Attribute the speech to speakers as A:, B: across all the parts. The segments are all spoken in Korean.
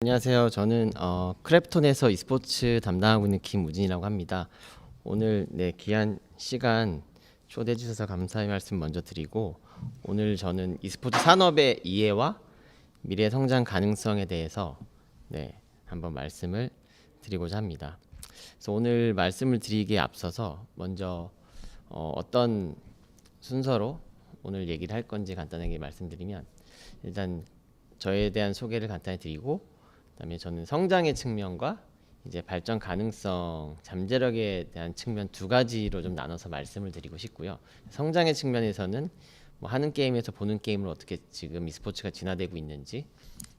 A: 안녕하세요. 저는 크래프톤에서 e스포츠 담당하고 있는 김우진이라고 합니다. 오늘 귀한 시간 초대해 주셔서 감사의 말씀 먼저 드리고, 오늘 저는 e스포츠 산업의 이해와 미래 성장 가능성에 대해서 한번 말씀을 드리고자 합니다. 그래서 오늘 말씀을 드리기에 앞서서 먼저 어떤 순서로 오늘 얘기를 할 건지 간단하게 말씀드리면, 일단 저에 대한 소개를 간단히 드리고, 그다음에 저는 성장의 측면과 이제 발전 가능성, 잠재력에 대한 측면 두 가지로 좀 나눠서 말씀을 드리고 싶고요. 성장의 측면에서는 뭐 하는 게임에서 보는 게임을 어떻게 지금 e스포츠가 진화되고 있는지,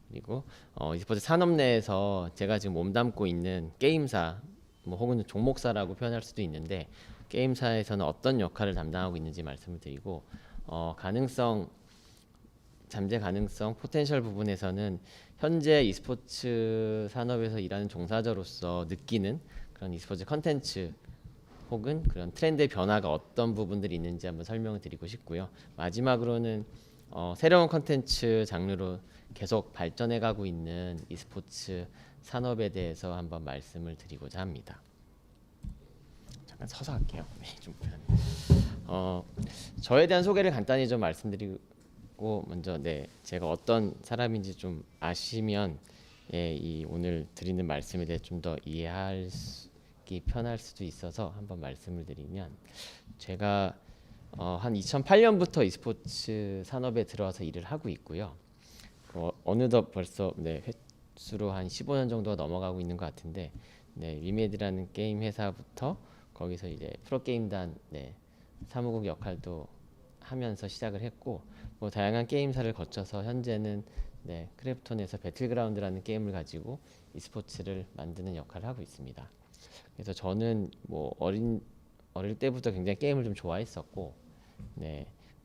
A: 그리고 e스포츠 산업 내에서 제가 지금 몸담고 있는 게임사, 뭐 혹은 종목사라고 표현할 수도 있는데, 게임사에서는 어떤 역할을 담당하고 있는지 말씀을 드리고, 가능성, 잠재 가능성, 포텐셜 부분에서는 현재 e스포츠 산업에서 일하는 종사자로서 느끼는 그런 e스포츠 컨텐츠 혹은 그런 트렌드의 변화가 어떤 부분들이 있는지 한번 설명을 드리고 싶고요. 마지막으로는 새로운 컨텐츠 장르로 계속 발전해 가고 있는 e스포츠 산업에 대해서 한번 말씀을 드리고자 합니다. 잠깐 서서 할게요. 좀 불편해요. 저에 대한 소개를 간단히 좀 말씀드리고, 먼저 제가 어떤 사람인지 좀 아시면 이 오늘 드리는 말씀에 대해 좀 더 이해하기 편할 수도 있어서 한번 말씀을 드리면, 제가 한 2008년부터 e스포츠 산업에 들어와서 일을 하고 있고요. 어느덧 벌써 횟수로 한 15년 정도가 넘어가고 있는 것 같은데, 위메드라는 게임 회사부터 거기서 이제 프로게임단 사무국 역할도 하면서 시작을 했고, 뭐 다양한 게임사를 거쳐서 현재는 크래프톤에서 배틀그라운드라는 게임을 가지고 e스포츠를 만드는 역할을 하고 있습니다. 그래서 저는 뭐 어릴 때부터 굉장히 게임을 좀 좋아했었고,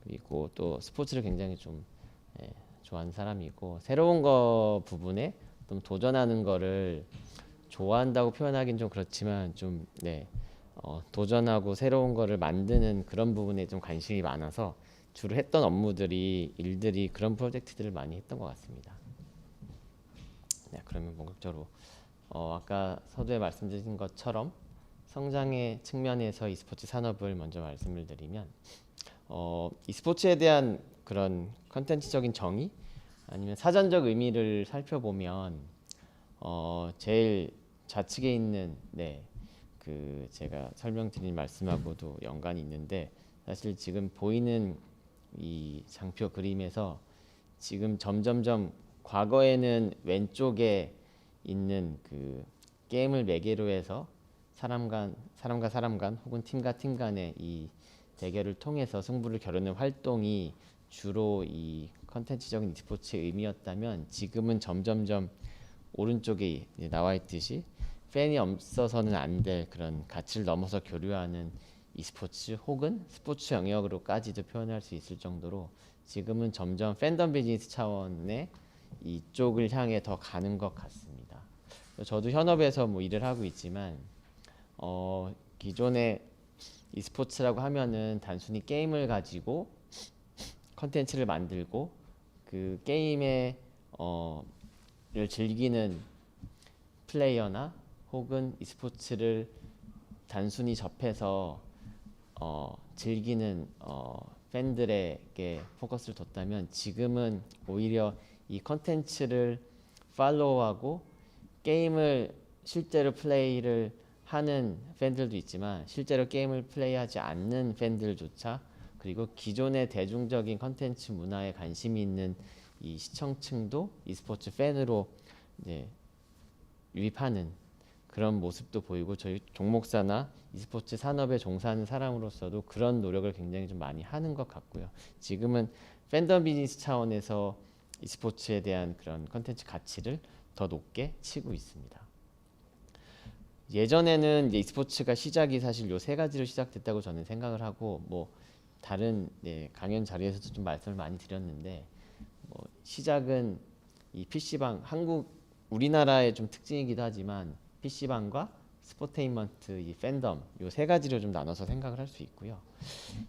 A: 그리고 또 스포츠를 굉장히 좀 좋아하는 사람이고, 새로운 거 부분에 좀 도전하는 거를 좋아한다고 표현하기는 좀 그렇지만, 좀 도전하고 새로운 거를 만드는 그런 부분에 좀 관심이 많아서 주로 했던 일들이 그런 프로젝트들을 많이 했던 것 같습니다. 그러면 본격적으로 아까 서두에 말씀드린 것처럼 성장의 측면에서 e스포츠 산업을 먼저 말씀을 드리면, e스포츠에 대한 그런 컨텐츠적인 정의 아니면 사전적 의미를 살펴보면 제일 좌측에 있는 그 제가 설명드린 말씀하고도 연관이 있는데, 사실 지금 보이는 이 장표 그림에서 지금 점점점 과거에는 왼쪽에 있는 그 게임을 매개로 해서 사람과 사람 간 혹은 팀과 팀 간의 이 대결을 통해서 승부를 겨루는 활동이 주로 이 컨텐츠적인 e스포츠의 의미였다면, 지금은 점점점 오른쪽에 나와 있듯이 팬이 없어서는 안 될 그런 가치를 넘어서 교류하는 e스포츠 혹은 스포츠 영역으로까지도 표현할 수 있을 정도로 지금은 점점 팬덤 비즈니스 차원의 이쪽을 향해 더 가는 것 같습니다. 저도 현업에서 뭐 일을 하고 있지만 기존의 e스포츠라고 하면은 단순히 게임을 가지고 컨텐츠를 만들고 그 게임의 를 즐기는 플레이어나 혹은 e스포츠를 단순히 접해서 즐기는 팬들에게 포커스를 뒀다면, 지금은 오히려 이 컨텐츠를 팔로우하고 게임을 실제로 플레이를 하는 팬들도 있지만, 실제로 게임을 플레이하지 않는 팬들조차, 그리고 기존의 대중적인 컨텐츠 문화에 관심이 있는 이 시청층도 e스포츠 팬으로 유입하는 그런 모습도 보이고, 저희 종목사나 e스포츠 산업에 종사하는 사람으로서도 그런 노력을 굉장히 좀 많이 하는 것 같고요. 지금은 팬덤 비즈니스 차원에서 e스포츠에 대한 그런 컨텐츠 가치를 더 높게 치고 있습니다. 예전에는 이제 e스포츠가 시작이 사실 요 세 가지로 시작됐다고 저는 생각을 하고, 뭐 다른 강연 자리에서도 좀 말씀을 많이 드렸는데, 뭐 시작은 이 PC방, 우리나라의 좀 특징이기도 하지만 PC방과 스포테인먼트, 이 팬덤 요 세 가지로 좀 나눠서 생각을 할 수 있고요.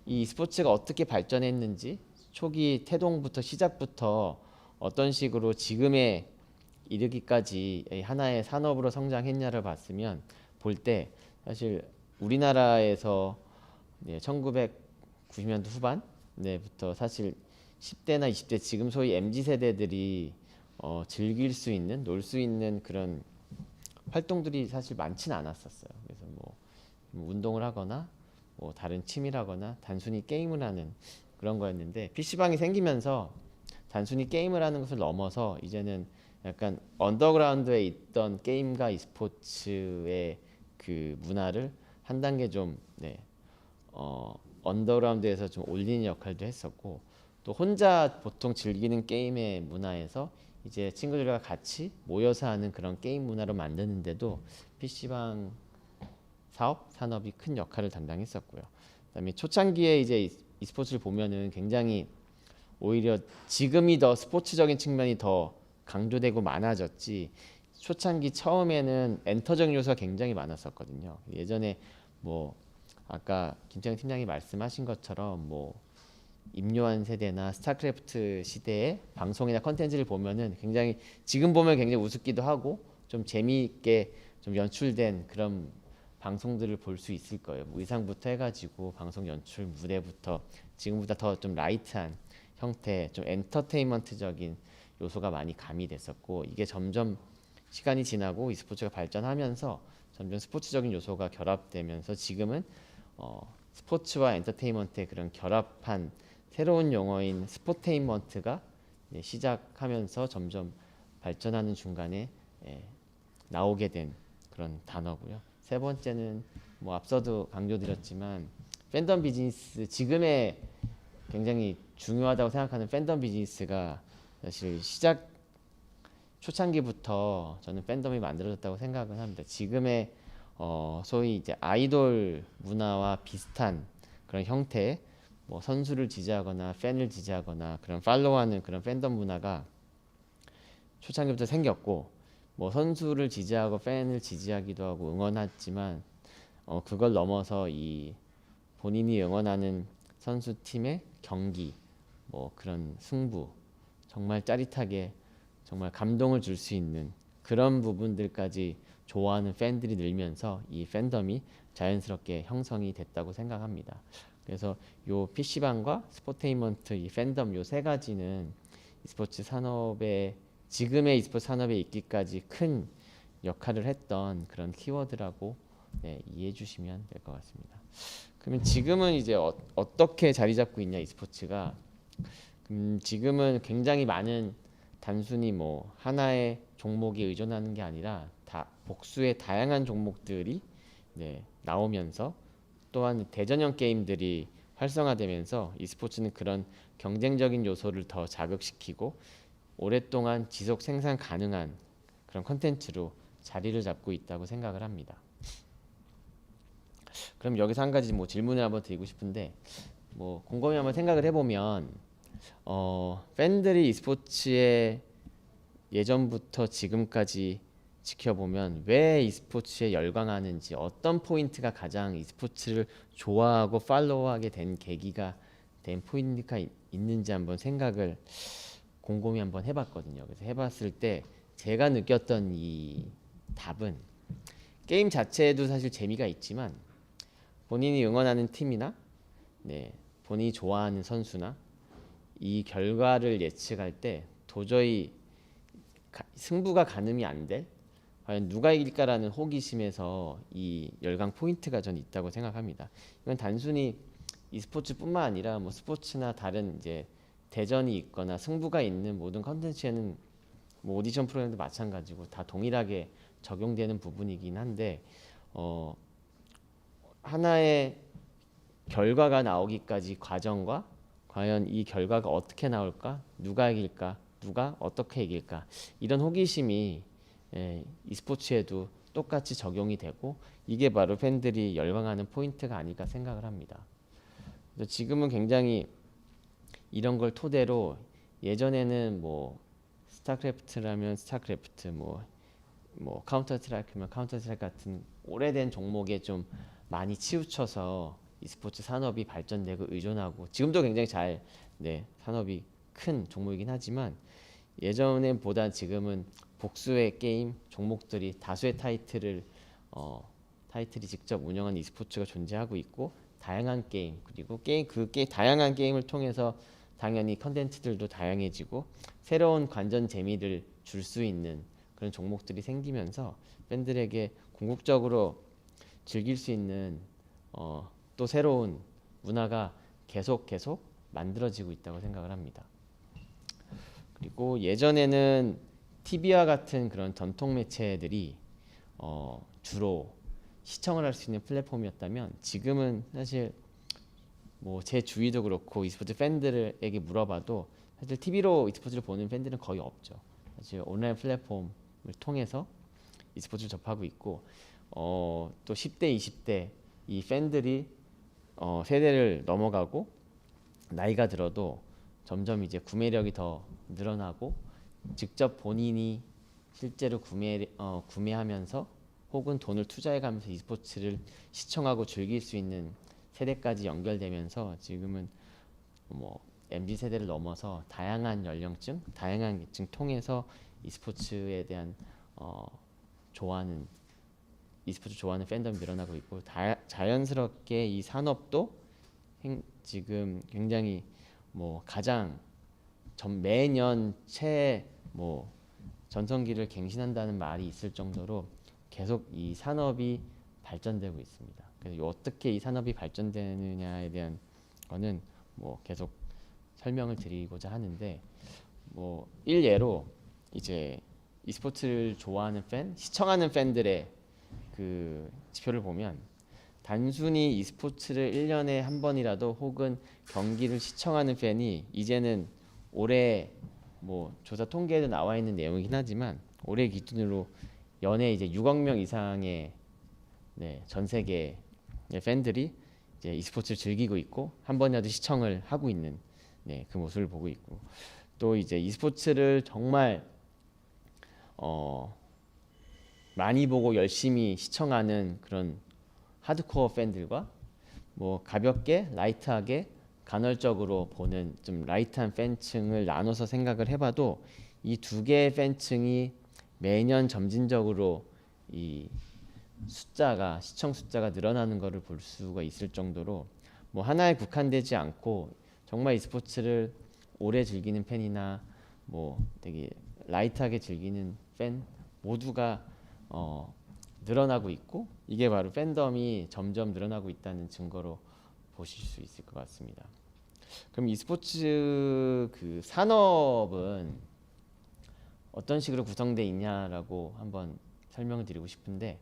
A: 이 스포츠가 어떻게 발전했는지 초기 태동부터 시작부터 어떤 식으로 지금의 이르기까지 하나의 산업으로 성장했냐를 봤으면 볼 때 사실 우리나라에서 1990년대 후반 부터 사실 10대나 20대 지금 소위 MZ 세대들이 즐길 수 있는 놀 수 있는 그런 활동들이 사실 많지는 않았었어요. 그래서 뭐 운동을 하거나 뭐 다른 취미라거나 단순히 게임을 하는 그런 거였는데 PC방이 생기면서 단순히 게임을 하는 것을 넘어서 이제는 약간 언더그라운드에 있던 게임과 e스포츠의 그 문화를 한 단계 좀 언더그라운드에서 좀 올리는 역할도 했었고, 또 혼자 보통 즐기는 게임의 문화에서 이제 친구들과 같이 모여서 하는 그런 게임 문화로 만드는데도 PC방 산업이 큰 역할을 담당했었고요. 그다음에 초창기에 이제 e스포츠를 보면은 굉장히 오히려 지금이 더 스포츠적인 측면이 더 강조되고 많아졌지, 초창기 처음에는 엔터적인 요소가 굉장히 많았었거든요. 예전에 뭐 아까 김창희 팀장이 말씀하신 것처럼 뭐 임요한 세대나 스타크래프트 시대의 방송이나 컨텐츠를 보면은 굉장히 지금 보면 굉장히 우습기도 하고 좀 재미있게 좀 연출된 그런 방송들을 볼 수 있을 거예요. 뭐 의상부터 해가지고 방송 연출 무대부터 지금보다 더 좀 라이트한 형태, 좀 엔터테인먼트적인 요소가 많이 가미됐었고, 이게 점점 시간이 지나고 e스포츠가 발전하면서 점점 스포츠적인 요소가 결합되면서 지금은 스포츠와 엔터테인먼트의 그런 결합한 새로운 용어인 스포테인먼트가 시작하면서 점점 발전하는 중간에 나오게 된 그런 단어고요. 세 번째는 뭐 앞서도 강조드렸지만 팬덤 비즈니스, 지금의 굉장히 중요하다고 생각하는 팬덤 비즈니스가 사실 시작 초창기부터 저는 팬덤이 만들어졌다고 생각을 합니다. 지금의 소위 이제 아이돌 문화와 비슷한 그런 형태의 뭐 선수를 지지하거나 팬을 지지하거나 그런 팔로우하는 그런 팬덤 문화가 초창기부터 생겼고, 뭐 선수를 지지하고 팬을 지지하기도 하고 응원하지만 그걸 넘어서 이 본인이 응원하는 선수팀의 경기, 뭐 그런 승부, 정말 짜릿하게 정말 감동을 줄 수 있는 그런 부분들까지 좋아하는 팬들이 늘면서 이 팬덤이 자연스럽게 형성이 됐다고 생각합니다. 그래서 요 PC방과 스포테인먼트, 이 팬덤 요 세 가지는 e스포츠 산업의 지금의 e스포츠 산업에 있기까지 큰 역할을 했던 그런 키워드라고 이해해 주시면 될 것 같습니다. 그러면 지금은 이제 어떻게 자리 잡고 있냐 e스포츠가, 지금은 굉장히 많은, 단순히 뭐 하나의 종목에 의존하는 게 아니라 복수의 다양한 종목들이 나오면서, 또한 대전형 게임들이 활성화되면서 e스포츠는 그런 경쟁적인 요소를 더 자극시키고 오랫동안 지속 생산 가능한 그런 컨텐츠로 자리를 잡고 있다고 생각을 합니다. 그럼 여기서 한 가지 뭐 질문을 한번 드리고 싶은데, 뭐 곰곰이 한번 생각을 해보면 팬들이 e스포츠에 예전부터 지금까지 지켜보면 왜 e스포츠에 열광하는지, 어떤 포인트가 가장 e스포츠를 좋아하고 팔로우하게 된 계기가 된 포인트가 있는지 한번 생각을 곰곰이 한번 해봤거든요. 그래서 해봤을 때 제가 느꼈던 이 답은, 게임 자체에도 사실 재미가 있지만 본인이 응원하는 팀이나 본인이 좋아하는 선수나 이 결과를 예측할 때 도저히 승부가 가늠이 안 될, 과연 누가 이길까라는 호기심에서 이 열광 포인트가 전 있다고 생각합니다. 이건 단순히 e스포츠뿐만 아니라 뭐 스포츠나 다른 이제 대전이 있거나 승부가 있는 모든 컨텐츠에는 뭐 오디션 프로그램도 마찬가지고 다 동일하게 적용되는 부분이긴 한데, 하나의 결과가 나오기까지 과정과 과연 이 결과가 어떻게 나올까, 누가 이길까, 누가 어떻게 이길까, 이런 호기심이 e스포츠에도 똑같이 적용이 되고, 이게 바로 팬들이 열광하는 포인트가 아닐까 생각을 합니다. 그래서 지금은 굉장히 이런 걸 토대로, 예전에는 뭐 스타크래프트라면 스타크래프트, 뭐 카운터 스트라이크면 카운터 스트라이크 같은 오래된 종목에 좀 많이 치우쳐서 e스포츠 산업이 발전되고 의존하고, 지금도 굉장히 잘 산업이 큰 종목이긴 하지만 예전보다 지금은 복수의 게임 종목들이 다수의 타이틀이 직접 운영하는 e스포츠가 존재하고 있고 다양한 게임 그리고 다양한 게임을 통해서 당연히 컨텐츠들도 다양해지고 새로운 관전 재미를 줄 수 있는 그런 종목들이 생기면서 팬들에게 궁극적으로 즐길 수 있는 또 새로운 문화가 계속 만들어지고 있다고 생각을 합니다. 그리고 예전에는 TV와 같은 그런 전통 매체들이 주로 시청을 할 수 있는 플랫폼이었다면 지금은 사실 뭐 제 주위도 그렇고 e스포츠 팬들에게 물어봐도 사실 TV로 e스포츠를 보는 팬들은 거의 없죠. 사실 온라인 플랫폼을 통해서 e스포츠를 접하고 있고 또 10대, 20대 이 팬들이 세대를 넘어가고 나이가 들어도 점점 이제 구매력이 더 늘어나고 직접 본인이 실제로 구매하면서 혹은 돈을 투자해가면서 e스포츠를 시청하고 즐길 수 있는 세대까지 연결되면서 지금은 뭐 MZ 세대를 넘어서 다양한 연령층, 다양한 계층 통해서 e스포츠에 대한 좋아하는 e스포츠 좋아하는 팬덤이 늘어나고 있고 자연스럽게 이 산업도 지금 굉장히 뭐 가장 매년 뭐 전성기를 갱신한다는 말이 있을 정도로 계속 이 산업이 발전되고 있습니다. 그래서 어떻게 이 산업이 발전되느냐에 대한 거는 뭐 계속 설명을 드리고자 하는데 뭐 일례로 이제 e스포츠를 좋아하는 시청하는 팬들의 그 지표를 보면 단순히 e스포츠를 1년에 한 번이라도 혹은 경기를 시청하는 팬이 이제는 올해 뭐 조사 통계에도 나와 있는 내용이긴 하지만 올해 기준으로 연에 이제 6억 명 이상의 전 세계 팬들이 이제 e스포츠를 즐기고 있고 한 번이라도 시청을 하고 있는 그 모습을 보고 있고 또 이제 e스포츠를 정말 많이 보고 열심히 시청하는 그런 하드코어 팬들과 뭐 가볍게 라이트하게 간헐적으로 보는 좀 라이트한 팬층을 나눠서 생각을 해봐도 이 두 개의 팬층이 매년 점진적으로 이 시청 숫자가 늘어나는 것을 볼 수가 있을 정도로 뭐 하나에 국한되지 않고 정말 e스포츠를 오래 즐기는 팬이나 뭐 되게 라이트하게 즐기는 팬 모두가 늘어나고 있고 이게 바로 팬덤이 점점 늘어나고 있다는 증거로 보실 수 있을 것 같습니다. 그럼 e스포츠 그 산업은 어떤 식으로 구성되어 있냐라고 한번 설명을 드리고 싶은데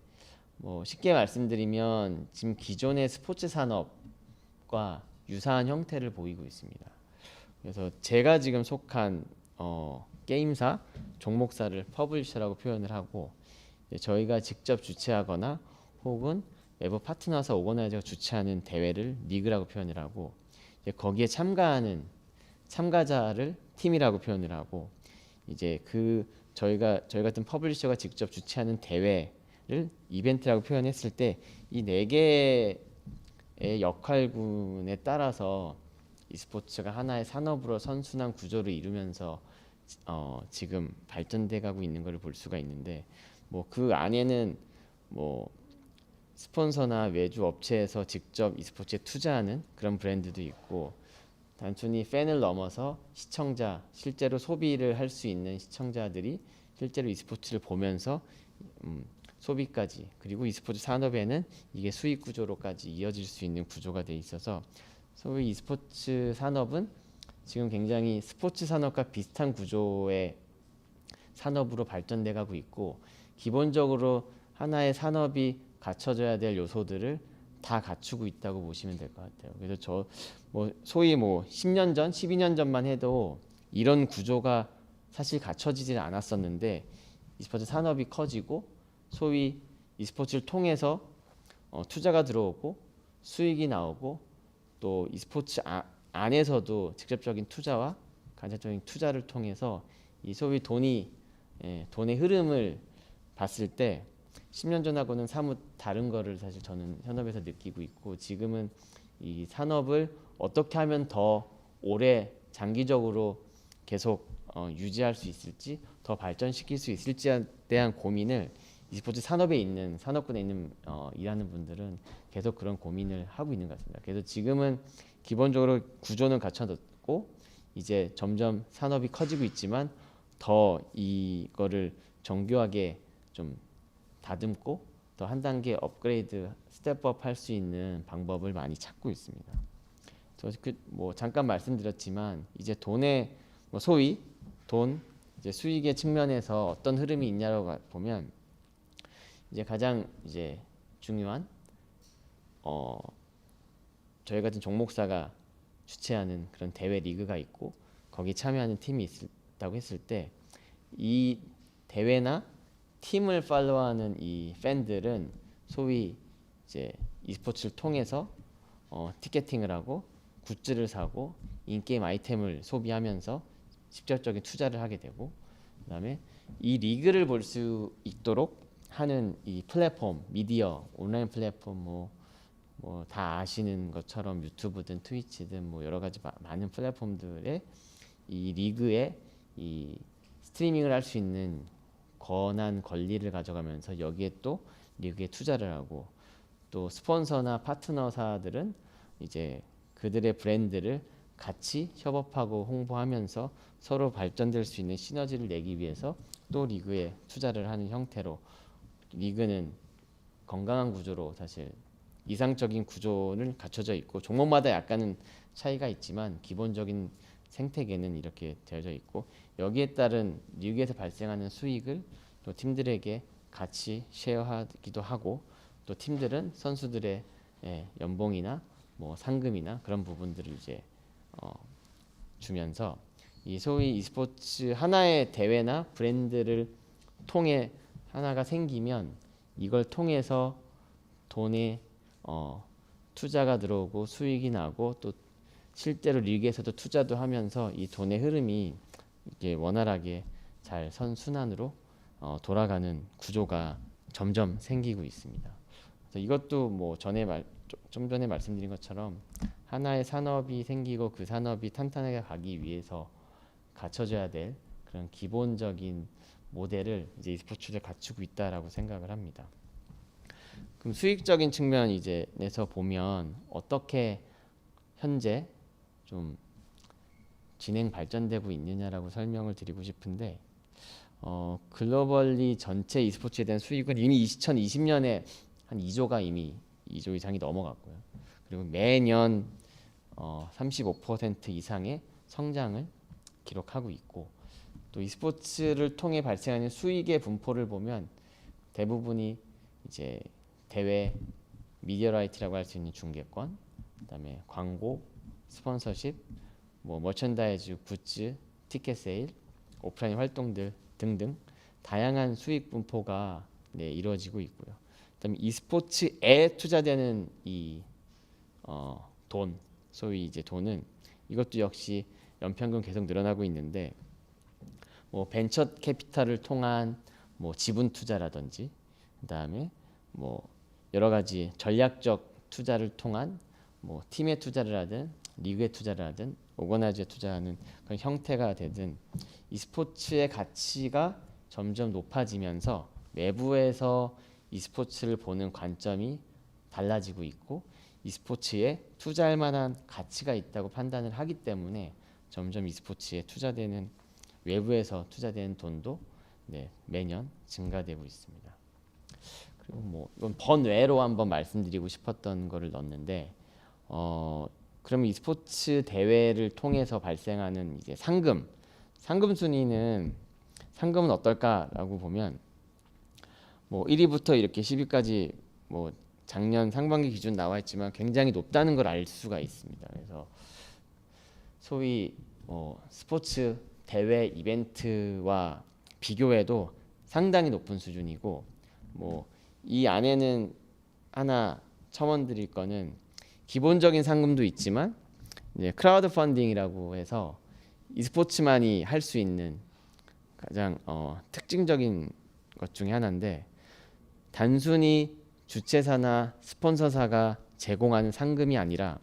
A: 뭐 쉽게 말씀드리면 지금 기존의 스포츠 산업과 유사한 형태를 보이고 있습니다. 그래서 제가 지금 속한 게임사, 종목사를 퍼블리셔라고 표현을 하고 저희가 직접 주최하거나 혹은 외부 파트너사 오거나이저가 주최하는 대회를 리그라고 표현을 하고 거기에 참가하는 참가자를 팀이라고 표현을 하고 이제 저희 같은 퍼블리셔가 직접 주최하는 대회를 이벤트라고 표현했을 때 이 네 개의 역할군에 따라서 e스포츠가 하나의 산업으로 선순환 구조를 이루면서 지금 발전돼 가고 있는 것을 볼 수가 있는데 뭐 그 안에는 뭐 스폰서나 외주 업체에서 직접 e스포츠에 투자하는 그런 브랜드도 있고 단순히 팬을 넘어서 시청자 실제로 소비를 할 수 있는 시청자들이 실제로 e스포츠를 보면서 소비까지 그리고 e스포츠 산업에는 이게 수익 구조로까지 이어질 수 있는 구조가 돼 있어서 소위 e스포츠 산업은 지금 굉장히 스포츠 산업과 비슷한 구조의 산업으로 발전돼 가고 있고 기본적으로 하나의 산업이 갖춰져야 될 요소들을 다 갖추고 있다고 보시면 될 것 같아요. 그래서 소위 10년 전, 12년 전만 해도 이런 구조가 사실 갖춰지질 않았었는데 e스포츠 산업이 커지고 소위 e스포츠를 통해서 투자가 들어오고 수익이 나오고 또 e스포츠 안에서도 직접적인 투자와 간접적인 투자를 통해서 이 소위 돈의 흐름을 봤을 때 10년 전하고는 사뭇 다른 거를 사실 저는 현업에서 느끼고 있고 지금은 이 산업을 어떻게 하면 더 오래 장기적으로 계속 유지할 수 있을지 더 발전시킬 수 있을지에 대한 고민을 e스포츠 산업에 있는 산업군에 있는 일하는 분들은 계속 그런 고민을 하고 있는 것 같습니다. 그래서 지금은 기본적으로 구조는 갖춰졌고 이제 점점 산업이 커지고 있지만 더 이거를 정교하게 좀 다듬고 더 한 단계 업그레이드 스텝업 할 수 있는 방법을 많이 찾고 있습니다. 뭐 잠깐 말씀드렸지만 이제 돈의 소위 돈 이제 수익의 측면에서 어떤 흐름이 있냐고 보면 이제 가장 이제 중요한 저희 같은 종목사가 주최하는 그런 대회 리그가 있고 거기 참여하는 팀이 있다고 했을 때 이 대회나 팀을 팔로우하는 이 팬들은 소위 이제 e스포츠를 통해서 티켓팅을 하고 굿즈를 사고 인게임 아이템을 소비하면서 직접적인 투자를 하게 되고 그다음에 이 리그를 볼 수 있도록 하는 이 플랫폼 미디어 온라인 플랫폼 뭐 다 아시는 것처럼 유튜브든 트위치든 뭐 여러 가지 많은 플랫폼들의 이 리그에 이 스트리밍을 할 수 있는 권한 권리를 가져가면서 여기에 또 리그에 투자를 하고 또 스폰서나 파트너사들은 이제 그들의 브랜드를 같이 협업하고 홍보하면서 서로 발전될 수 있는 시너지를 내기 위해서 또 리그에 투자를 하는 형태로 리그는 건강한 구조로 사실 이상적인 구조는 갖춰져 있고 종목마다 약간은 차이가 있지만 기본적인 생태계는 이렇게 되어져 있고 여기에 따른 리그에서 발생하는 수익을 또 팀들에게 같이 쉐어하기도 하고 또 팀들은 선수들의 연봉이나 뭐 상금이나 그런 부분들을 이제 주면서 이 소위 e스포츠 하나의 대회나 브랜드를 통해 하나가 생기면 이걸 통해서 돈에 투자가 들어오고 수익이 나고 또 실제로 리그에서도 투자도 하면서 이 돈의 흐름이 이게 원활하게 잘 선순환으로 돌아가는 구조가 점점 생기고 있습니다. 그래서 이것도 뭐 좀 전에 말씀드린 것처럼 하나의 산업이 생기고 그 산업이 탄탄하게 가기 위해서 갖춰져야 될 그런 기본적인 모델을 이제 e스포츠를 갖추고 있다라고 생각을 합니다. 그럼 수익적인 측면 이제 내서 보면 어떻게 현재 좀 진행 발전되고 있느냐라고 설명을 드리고 싶은데 글로벌리 전체 e스포츠에 대한 수익은 이미 2020년에 한 2조가 이미 2조 이상이 넘어갔고요. 그리고 매년 35% 이상의 성장을 기록하고 있고 또 e스포츠를 통해 발생하는 수익의 분포를 보면 대부분이 이제 대회 미디어 라이트라고 할 수 있는 중계권, 그다음에 광고, 스폰서십, 뭐 머천다이즈, 굿즈, 티켓 세일, 오프라인 활동들 등등 다양한 수익 분포가 이루어지고 있고요. 그다음에 e스포츠에 투자되는 이 돈, 소위 이제 돈은 이것도 역시 연평균 계속 늘어나고 있는데 뭐 벤처 캐피탈을 통한 뭐 지분 투자라든지 그다음에 뭐 여러 가지 전략적 투자를 통한 뭐 팀에 투자를 하든 리그에 투자를 하든 오거나이즈에 투자하는 그런 형태가 되든 e스포츠의 가치가 점점 높아지면서 외부에서 e스포츠를 보는 관점이 달라지고 있고 e스포츠에 투자할 만한 가치가 있다고 판단을 하기 때문에 점점 e스포츠에 투자되는 외부에서 투자되는 돈도 매년 증가되고 있습니다. 그리고 뭐 이건 번외로 한번 말씀드리고 싶었던 거를 넣었는데 그러면 e스포츠 대회를 통해서 발생하는 이제 상금 순위는 상금은 어떨까라고 보면 뭐 1위부터 이렇게 10위까지 뭐 작년 상반기 기준 나와 있지만 굉장히 높다는 걸 알 수가 있습니다. 그래서 소위 스포츠 대회 이벤트와 비교해도 상당히 높은 수준이고 뭐 이 안에는 하나 첨언드릴 거는 기본적인 상금도 있지만 이제 크라우드 펀딩이라고 해서 e스포츠만이 할 수 있는 가장 특징적인 것 중에 하나인데 단순히 주최사나 스폰서사가 제공하는 상금이 아니라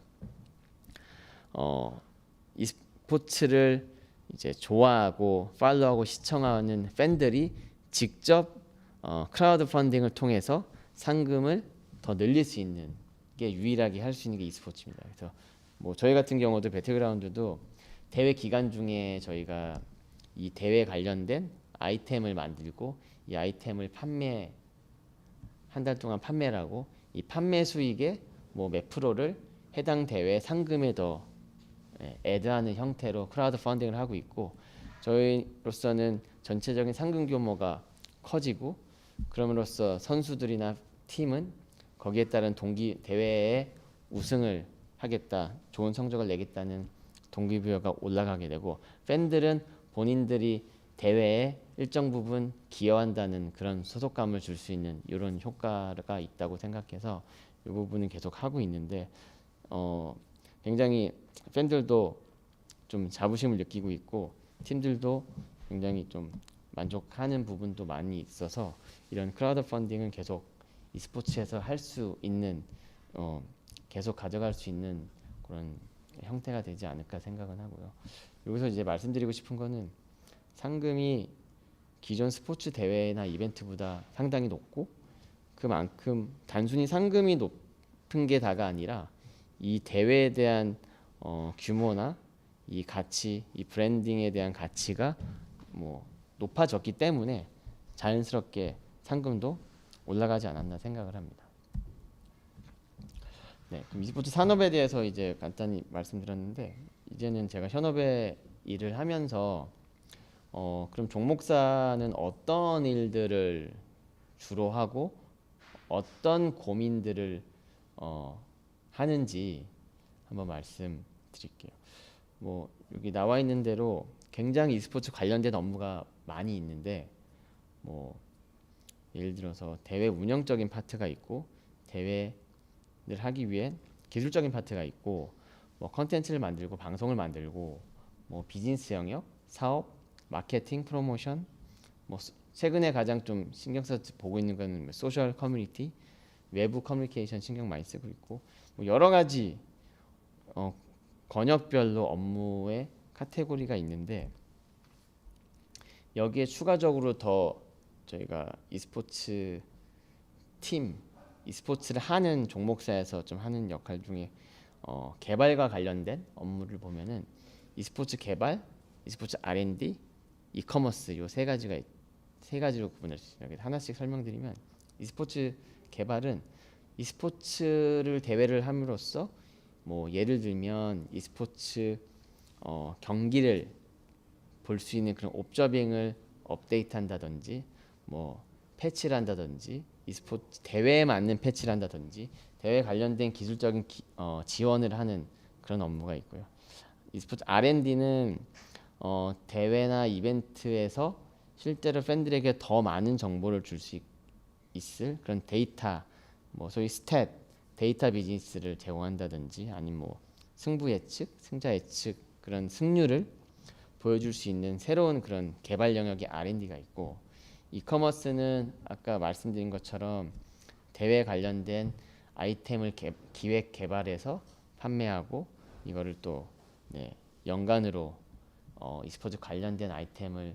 A: e스포츠를 이제 좋아하고 팔로우하고 시청하는 팬들이 직접 크라우드 펀딩을 통해서 상금을 더 늘릴 수 있는 게 유일하게 할 수 있는 게 e스포츠입니다. 그래서 뭐 저희 같은 경우도 배틀그라운드도 대회 기간 중에 저희가 이 대회 관련된 아이템을 만들고 이 아이템을 판매 한 달 동안 판매를 하고 이 판매 수익의 뭐 몇 프로를 해당 대회 상금에 더 애드하는 형태로 크라우드 펀딩을 하고 있고 저희로서는 전체적인 상금 규모가 커지고 그럼으로써 선수들이나 팀은 거기에 따른 동기 대회에 우승을 하겠다, 좋은 성적을 내겠다는 동기부여가 올라가게 되고 팬들은 본인들이 대회에 일정 부분 기여한다는 그런 소속감을 줄 수 있는 이런 효과가 있다고 생각해서 이 부분은 계속 하고 있는데 굉장히 팬들도 좀 자부심을 느끼고 있고 팀들도 굉장히 좀 만족하는 부분도 많이 있어서 이런 크라우드 펀딩은 계속 e스포츠에서 할 수 있는 계속 가져갈 수 있는 그런 형태가 되지 않을까 생각은 하고요. 여기서 이제 말씀드리고 싶은 거는 상금이 기존 스포츠 대회나 이벤트보다 상당히 높고 그만큼 단순히 상금이 높은 게 다가 아니라 이 대회에 대한 규모나 이 가치, 이 브랜딩에 대한 가치가 뭐 높아졌기 때문에 자연스럽게 상금도 올라가지 않았나 생각을 합니다. 네, 그럼 e스포츠 산업에 대해서 이제 간단히 말씀드렸는데 이제는 제가 현업에 일을 하면서 그럼 종목사는 어떤 일들을 주로 하고 어떤 고민들을 하는지 한번 말씀드릴게요. 뭐 여기 나와 있는 대로 굉장히 e스포츠 관련된 업무가 많이 있는데 뭐 예를 들어서 대회 운영적인 파트가 있고 대회를 하기 위해 기술적인 파트가 있고 뭐 컨텐츠를 만들고 방송을 만들고 뭐 비즈니스 영역, 사업, 마케팅, 프로모션 뭐 최근에 가장 좀 신경 써서 보고 있는 거는 뭐 소셜 커뮤니티, 외부 커뮤니케이션 신경 많이 쓰고 있고 뭐 여러 가지 권역별로 업무의 카테고리가 있는데 여기에 추가적으로 더 저희가 e스포츠 팀, e스포츠를 하는 종목사에서 좀 하는 역할 중에 개발과 관련된 업무를 보면은 e스포츠 개발, e스포츠 R&D, 이커머스 요 세 가지로 구분할 수 있어요. 하나씩 설명드리면 e스포츠 개발은 e스포츠를 대회를 함으로써 뭐 예를 들면 e스포츠 경기를 볼 수 있는 그런 옵저빙을 업데이트한다든지 뭐 패치를 한다든지 e스포츠 대회에 맞는 패치를 한다든지 대회 관련된 기술적인 지원을 하는 그런 업무가 있고요. e스포츠 R&D는 대회나 이벤트에서 실제로 팬들에게 더 많은 정보를 줄 수 있을 그런 데이터, 뭐 소위 스탯, 데이터 비즈니스를 제공한다든지 아니면 뭐 승부 예측, 승자 예측 그런 승률을 보여줄 수 있는 새로운 그런 개발 영역의 R&D가 있고 이커머스는 아까 말씀드린 것처럼 대회 관련된 아이템을 기획 개발해서 판매하고 이거를 또 연간으로 e스포츠 관련된 아이템을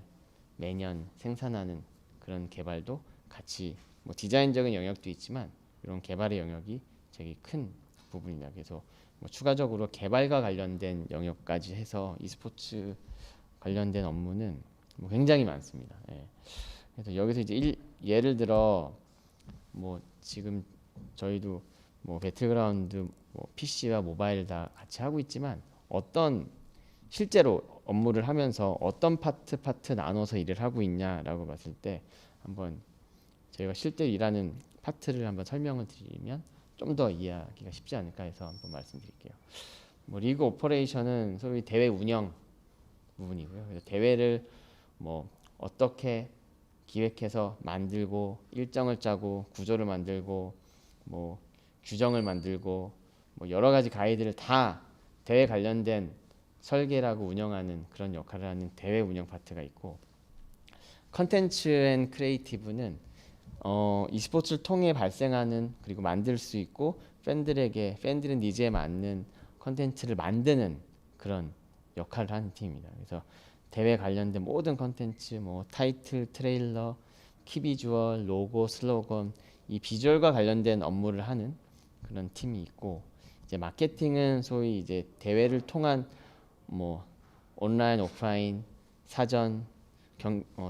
A: 매년 생산하는 그런 개발도 같이 뭐 디자인적인 영역도 있지만 이런 개발의 영역이 되게 큰 부분이다. 그래서 뭐 추가적으로 개발과 관련된 영역까지 해서 e스포츠 관련된 업무는 뭐 굉장히 많습니다. 그래서 여기서 이제 예를 들어 뭐 지금 저희도 뭐 배틀그라운드 뭐 PC와 모바일 다 같이 하고 있지만 어떤 실제로 업무를 하면서 어떤 파트 나눠서 일을 하고 있냐라고 봤을 때 한번 저희가 실제 일하는 파트를 한번 설명을 드리면 좀 더 이해하기가 쉽지 않을까 해서 한번 말씀드릴게요. 뭐 리그 오퍼레이션은 소위 대회 운영 부분이고요. 그래서 대회를 뭐 어떻게 기획해서 만들고 일정을 짜고 구조를 만들고 뭐 규정을 만들고 뭐 여러 가지 가이드를 다 대회 관련된 설계라고 운영하는 그런 역할을 하는 대회 운영 파트가 있고 컨텐츠 앤 크리에이티브는 e스포츠를 통해 발생하는 그리고 만들 수 있고 팬들의 니즈에 맞는 컨텐츠를 만드는 그런 역할을 하는 팀입니다. 그래서 대회 관련된 모든 컨텐츠, 뭐 타이틀, 트레일러, 키비주얼, 로고, 슬로건, 이 비주얼과 관련된 업무를 하는 그런 팀이 있고, 이제 마케팅은 소위 이제 대회를 통한 뭐 온라인, 오프라인, 사전,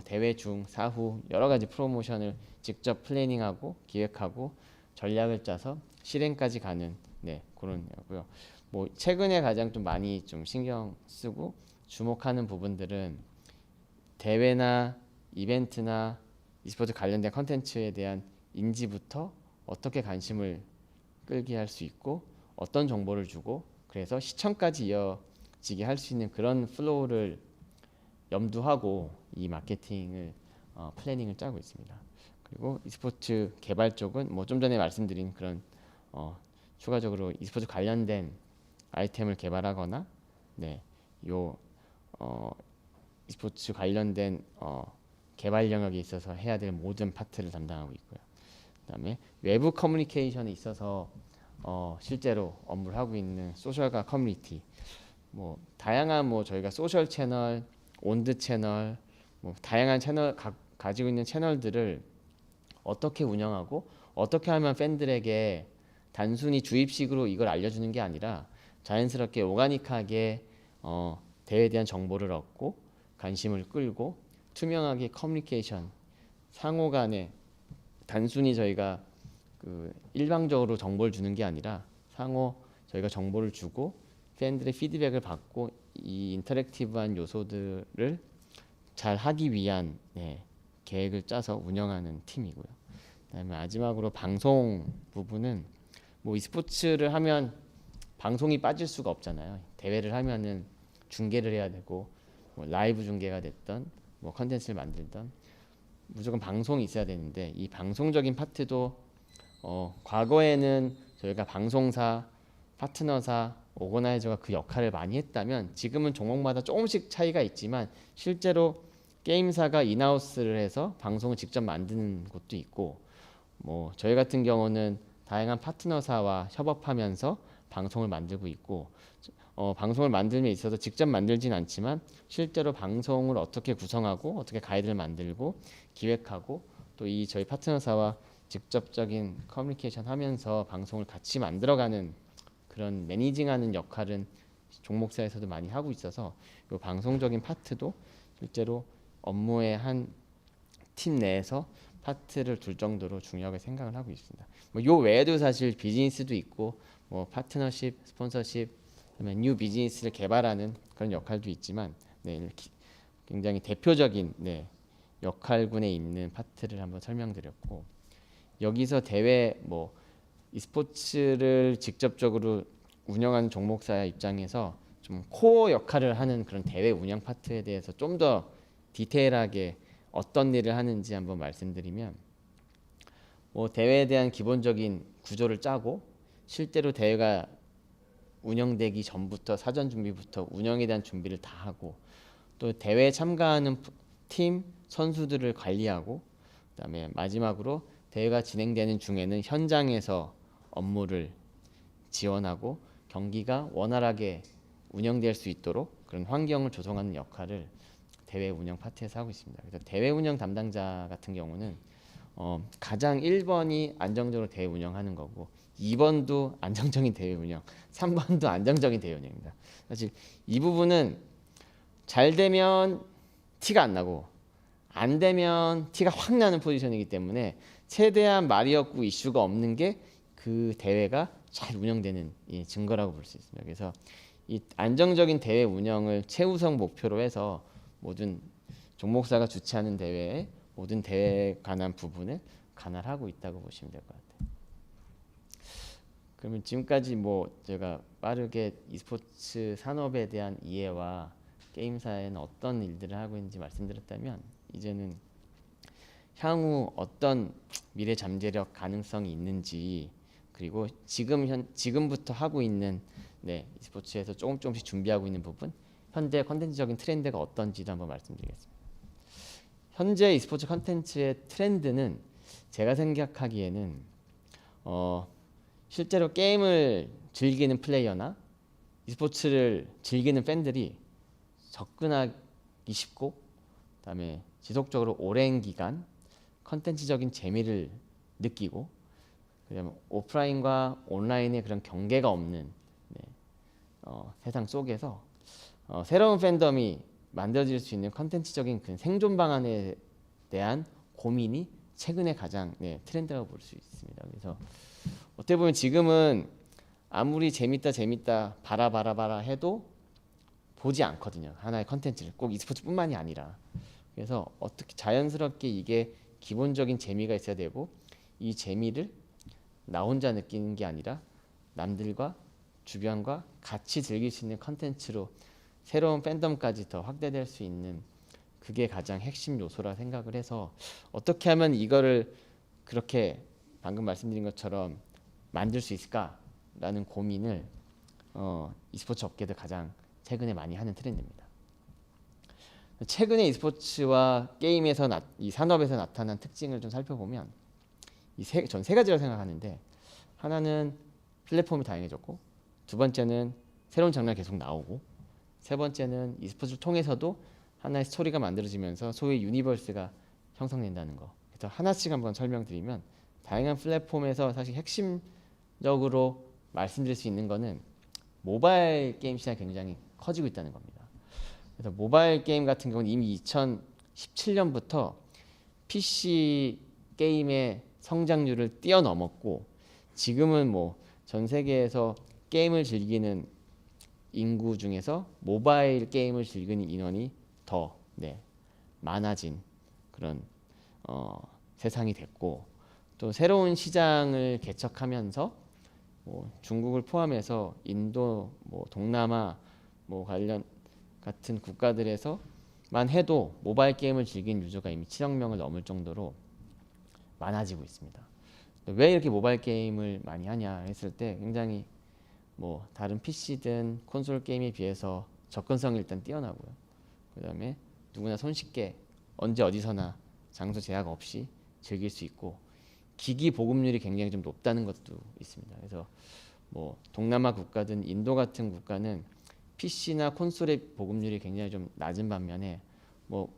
A: 대회 중, 사후 여러 가지 프로모션을 직접 플래닝하고 기획하고 전략을 짜서 실행까지 가는 그런 거고요. 뭐 최근에 가장 좀 많이 좀 신경 쓰고 주목하는 부분들은 대회나 이벤트나 e스포츠 관련된 컨텐츠에 대한 인지부터 어떻게 관심을 끌게 할 수 있고 어떤 정보를 주고 그래서 시청까지 이어지게 할 수 있는 그런 플로우를 염두하고 이 마케팅을 플래닝을 짜고 있습니다. 그리고 e스포츠 개발 쪽은 뭐 좀 전에 말씀드린 그런 추가적으로 e스포츠 관련된 아이템을 개발하거나 요 e스포츠 관련된 개발 영역에 있어서 해야 될 모든 파트를 담당하고 있고요. 그다음에 외부 커뮤니케이션에 있어서 실제로 업무를 하고 있는 소셜과 커뮤니티, 뭐 다양한 뭐 저희가 소셜 채널, 온드 채널, 뭐 다양한 채널 가지고 있는 채널들을 어떻게 운영하고 어떻게 하면 팬들에게 단순히 주입식으로 이걸 알려주는 게 아니라 자연스럽게 오가닉하게 대회에 대한 정보를 얻고 관심을 끌고 투명하게 커뮤니케이션 상호 간에 단순히 저희가 그 일방적으로 정보를 주는 게 아니라 상호 저희가 정보를 주고 팬들의 피드백을 받고 이 인터랙티브한 요소들을 잘 하기 위한 계획을 짜서 운영하는 팀이고요. 그다음에 마지막으로 방송 부분은 뭐 e스포츠를 하면 방송이 빠질 수가 없잖아요. 대회를 하면은 중계를 해야 되고 뭐 라이브 중계가 됐던 뭐 컨텐츠를 만들던 무조건 방송이 있어야 되는데 이 방송적인 파트도 과거에는 저희가 방송사, 파트너사, 오거나이저가 그 역할을 많이 했다면 지금은 종목마다 조금씩 차이가 있지만 실제로 게임사가 인하우스를 해서 방송을 직접 만드는 곳도 있고 뭐 저희 같은 경우는 다양한 파트너사와 협업하면서 방송을 만들고 있고 방송을 만들면 있어서 직접 만들진 않지만 실제로 방송을 어떻게 구성하고 어떻게 가이드를 만들고 기획하고 또 이 저희 파트너사와 직접적인 커뮤니케이션 하면서 방송을 같이 만들어가는 그런 매니징하는 역할은 종목사에서도 많이 하고 있어서 이 방송적인 파트도 실제로 업무의 한 팀 내에서 파트를 둘 정도로 중요하게 생각을 하고 있습니다. 뭐요 외에도 사실 비즈니스도 있고 뭐 파트너십, 스폰서십, 그다음에 뉴 비즈니스를 개발하는 그런 역할도 있지만 굉장히 대표적인 역할군에 있는 파트를 한번 설명드렸고 여기서 대회 뭐 e스포츠를 직접적으로 운영하는 종목사 입장에서 좀 코어 역할을 하는 그런 대회 운영 파트에 대해서 좀 더 디테일하게 어떤 일을 하는지 한번 말씀드리면 뭐 대회에 대한 기본적인 구조를 짜고 실제로 대회가 운영되기 전부터 사전 준비부터 운영에 대한 준비를 다 하고 또 대회에 참가하는 팀 선수들을 관리하고 그다음에 마지막으로 대회가 진행되는 중에는 현장에서 업무를 지원하고 경기가 원활하게 운영될 수 있도록 그런 환경을 조성하는 역할을 대회 운영 파트에서 하고 있습니다. 그래서 대회 운영 담당자 같은 경우는 가장 1번이 안정적으로 대회 운영하는 거고 2번도 안정적인 대회 운영, 3번도 안정적인 대회 운영입니다. 사실 이 부분은 잘 되면 티가 안 나고 안 되면 티가 확 나는 포지션이기 때문에 최대한 말이 없고 이슈가 없는 게 그 대회가 잘 운영되는 증거라고 볼 수 있습니다. 그래서 이 안정적인 대회 운영을 최우선 목표로 해서 모든 종목사가 주최하는 대회에 모든 대회에 관한 부분을 관할하고 있다고 보시면 될 것 같아요. 그러면 지금까지 뭐 제가 빠르게 e스포츠 산업에 대한 이해와 게임사에는 어떤 일들을 하고 있는지 말씀드렸다면 이제는 향후 어떤 미래 잠재력 가능성이 있는지 그리고 지금부터 하고 있는 e스포츠에서 조금씩 준비하고 있는 부분 현재 컨텐츠적인 트렌드가 어떤지도 한번 말씀드리겠습니다. 현재 e스포츠 컨텐츠의 트렌드는 제가 생각하기에는 실제로 게임을 즐기는 플레이어나 e스포츠를 즐기는 팬들이 먹기 쉽고, 그다음에 지속적으로 오랜 기간 컨텐츠적인 재미를 느끼고, 그다음에 오프라인과 온라인의 그런 경계가 없는 세상 속에서 새로운 팬덤이 만들어질 수 있는 컨텐츠적인 그 생존 방안에 대한 고민이 최근에 가장 트렌드라고 볼 수 있습니다. 그래서 어떻게 보면 지금은 아무리 재밌다 봐라 해도 보지 않거든요. 하나의 컨텐츠를 꼭 e스포츠뿐만이 아니라. 그래서 어떻게 자연스럽게 이게 기본적인 재미가 있어야 되고, 이 재미를 나 혼자 느끼는 게 아니라 남들과 주변과 같이 즐길 수 있는 컨텐츠로 새로운 팬덤까지 더 확대될 수 있는, 그게 가장 핵심 요소라 생각을 해서 어떻게 하면 이거를 그렇게 방금 말씀드린 것처럼 만들 수 있을까라는 고민을 e스포츠 업계도 가장 최근에 많이 하는 트렌드입니다. 최근에 e스포츠와 게임에서 이 산업에서 나타난 특징을 좀 살펴보면 전 세 가지라고 생각하는데, 하나는 플랫폼이 다양해졌고, 두 번째는 새로운 장르가 계속 나오고, 세 번째는 e스포츠를 통해서도 하나의 스토리가 만들어지면서 소위 유니버스가 형성된다는 거. 그래서 하나씩 한번 설명드리면, 다양한 플랫폼에서 사실 핵심적으로 말씀드릴 수 있는 거는 모바일 게임 시장이 굉장히 커지고 있다는 겁니다. 그래서 모바일 게임 같은 경우는 이미 2017년부터 PC 게임의 성장률을 뛰어넘었고, 지금은 뭐 전 세계에서 게임을 즐기는 인구 중에서 모바일 게임을 즐기는 인원이 더 많아진 그런 세상이 됐고, 또 새로운 시장을 개척하면서 뭐 중국을 포함해서 인도, 뭐 동남아 관련 같은 국가들에서만 해도 모바일 게임을 즐기는 유저가 이미 7억 명을 넘을 정도로 많아지고 있습니다. 왜 이렇게 모바일 게임을 많이 하냐 했을 때, 굉장히 뭐 다른 PC든 콘솔 게임에 비해서 접근성이 일단 뛰어나고요. 그다음에 누구나 손쉽게 언제 어디서나 장소 제약 없이 즐길 수 있고, 기기 보급률이 굉장히 좀 높다는 것도 있습니다. 그래서 뭐 동남아 국가든 인도 같은 국가는 PC나 콘솔의 보급률이 굉장히 좀 낮은 반면에, 뭐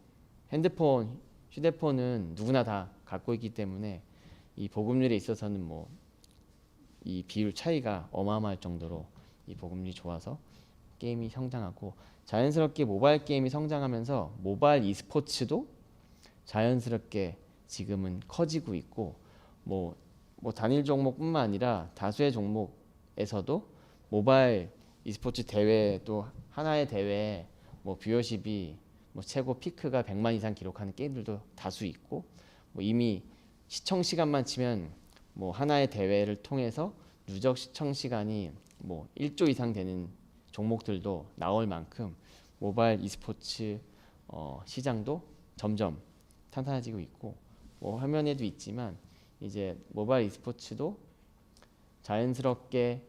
A: 핸드폰, 휴대폰은 누구나 다 갖고 있기 때문에 이 보급률에 있어서는 뭐 이 비율 차이가 어마어마할 정도로 이 보급률이 좋아서 게임이 성장하고, 자연스럽게 모바일 게임이 성장하면서 모바일 e스포츠도 자연스럽게 지금은 커지고 있고, 뭐 단일 종목뿐만 아니라 다수의 종목에서도 모바일 e스포츠 대회, 또 하나의 대회에 뭐 뷰어십이 뭐 최고 피크가 100만 이상 기록하는 게임들도 다수 있고, 뭐 이미 시청 시간만 치면 뭐 하나의 대회를 통해서 누적 시청 시간이 뭐 1조 이상 되는 종목들도 나올 만큼 모바일 e스포츠 시장도 점점 탄탄해지고 있고, 뭐 화면에도 있지만 이제 모바일 e스포츠도 자연스럽게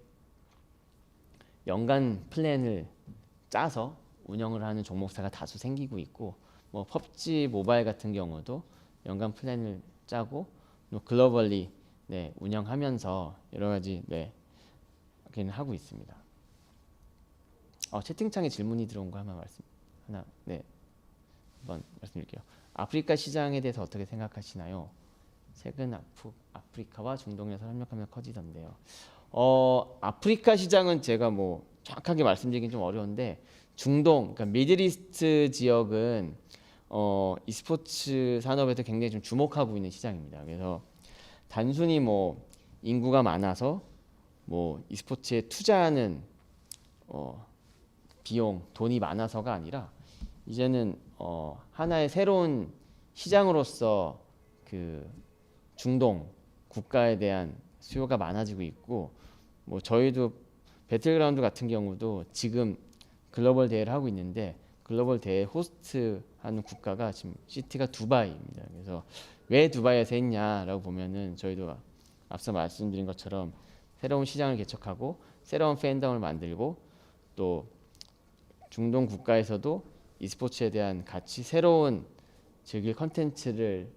A: 연간 플랜을 짜서 운영을 하는 종목사가 다수 생기고 있고, 뭐 펍지 모바일 같은 경우도 연간 플랜을 짜고 뭐 글로벌리 운영하면서 여러 가지 하고 있습니다. 채팅창에 질문이 들어온 거 한번 말씀드릴게요. 아프리카 시장에 대해서 어떻게 생각하시나요? 최근 아프리카와 중동에서 협력하면서 커지던데요. 아프리카 시장은 제가 뭐 정확하게 말씀드리긴 좀 어려운데, 중동, 그러니까 미들이스트 지역은 e스포츠 산업에서 굉장히 좀 주목하고 있는 시장입니다. 그래서 단순히 뭐 인구가 많아서 뭐 e스포츠에 투자하는 비용, 돈이 많아서가 아니라, 이제는 하나의 새로운 시장으로서 그 중동 국가에 대한 수요가 많아지고 있고, 뭐 저희도 배틀그라운드 같은 경우도 지금 글로벌 대회를 하고 있는데, 글로벌 대회 호스트하는 국가가 지금 시티가 두바이입니다. 그래서 왜 두바이에서 했냐라고 보면은, 저희도 앞서 말씀드린 것처럼 새로운 시장을 개척하고 새로운 팬덤을 만들고, 또 중동 국가에서도 e스포츠에 대한 같이 새로운 즐길 컨텐츠를